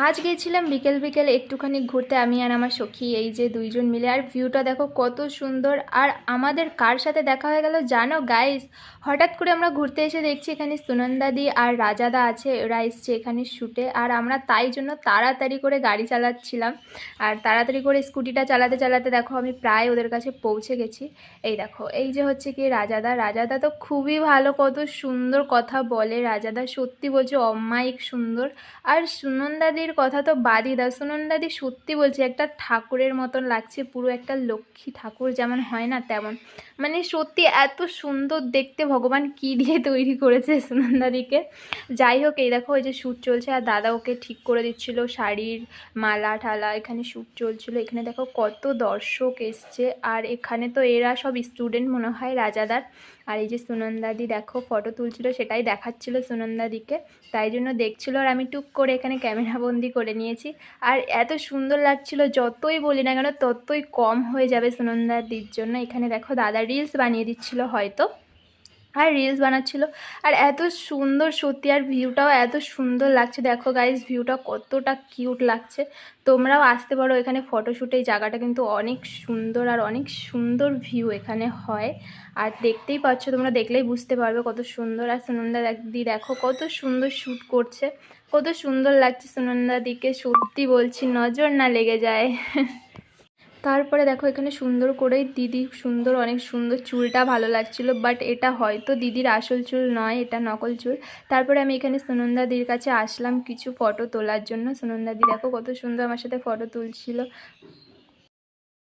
আজ গিয়েছিলাম বিকেল বিকেল একটুখানি ঘুরতে আমি আর আমার সখী, এই যে দুইজন মিলে। আর ভিউটা দেখো কত সুন্দর। আর আমাদের কার সাথে দেখা হয়ে গেল জানো গাইস? হঠাৎ করে আমরা ঘুরতে এসে দেখছি এখানে সুনন্দাদি আর রাজাদা আছে, ওরা এসছে এখানে শ্যুটে। আর আমরা তাই জন্য তাড়াতাড়ি করে গাড়ি চালাচ্ছিলাম। আর তাড়াতাড়ি করে স্কুটিটা চালাতে চালাতে দেখো আমি প্রায় ওদের কাছে পৌঁছে গেছি। এই দেখো, এই যে হচ্ছে কি রাজাদা। রাজাদা তো খুবই ভালো, কত সুন্দর কথা বলে রাজাদা, সত্যি বলছে অমায়িক সুন্দর। আর সুনন্দাদির কথা তো বাদই দাও, সুনন্দাদি সত্যি বলছি একটা ঠাকুরের মতন লাগছে, পুরো একটা লক্ষ্মী ঠাকুর যেমন হয় না তেমন। মানে সত্যি এত সুন্দর দেখতে, ভগবান কী দিয়ে তৈরি করেছে সুনন্দাদিকে। যাই হোক, এই দেখো এই যে শ্যুট চলছে আর দাদা ওকে ঠিক করে দিচ্ছিল শাড়ির মালা ঠালা, এখানে শ্যুট চলছিল। এখানে দেখো কত দর্শক এসছে। আর এখানে তো এরা সব স্টুডেন্ট মনে হয় রাজাদার। আর এই যে সুনন্দাদি দেখো ফটো তুলছিল, সেটাই দেখাচ্ছিল সুনন্দাদিকে, তাই জন্য দেখছিল। আর আমি টুক করে এখানে ক্যামেরাবন্দি করে নিয়েছি। আর এত সুন্দর লাগছিল, যতই বলি না কেন ততই কম হয়ে যাবে সুনন্দাদির জন্য। এখানে দেখো দাদা রিলস বানিয়ে দিচ্ছিল হয়তো, আর রিলস বানাচ্ছিল। আর এত সুন্দর সত্যি, আর ভিউটাও এত সুন্দর লাগছে। দেখো গাইস ভিউটা কতটা কিউট লাগছে। তোমরাও আসতে পারো এখানে ফটোশ্যুটে, এই জায়গাটা কিন্তু অনেক সুন্দর আর অনেক সুন্দর ভিউ এখানে হয়। আর দেখতেই পাচ্ছ, তোমরা দেখলেই বুঝতে পারবে কত সুন্দর। আর সুনন্দা দি দেখো কত সুন্দর শ্যুট করছে, কত সুন্দর লাগছে সুনন্দাদিকে, সত্যি বলছি নজর না লেগে যায়। তারপরে দেখো এখানে সুন্দর করেই দিদি সুন্দর, অনেক সুন্দর, চুলটা ভালো লাগছিল, বাট এটা হয়তো দিদির আসল চুল নয়, এটা নকল চুল। তারপরে আমি এখানে সুনন্দাদির কাছে আসলাম কিছু ফটো তোলার জন্য। সুনন্দাদি দেখো কত সুন্দর আমার সাথে ফটো তুলছিল।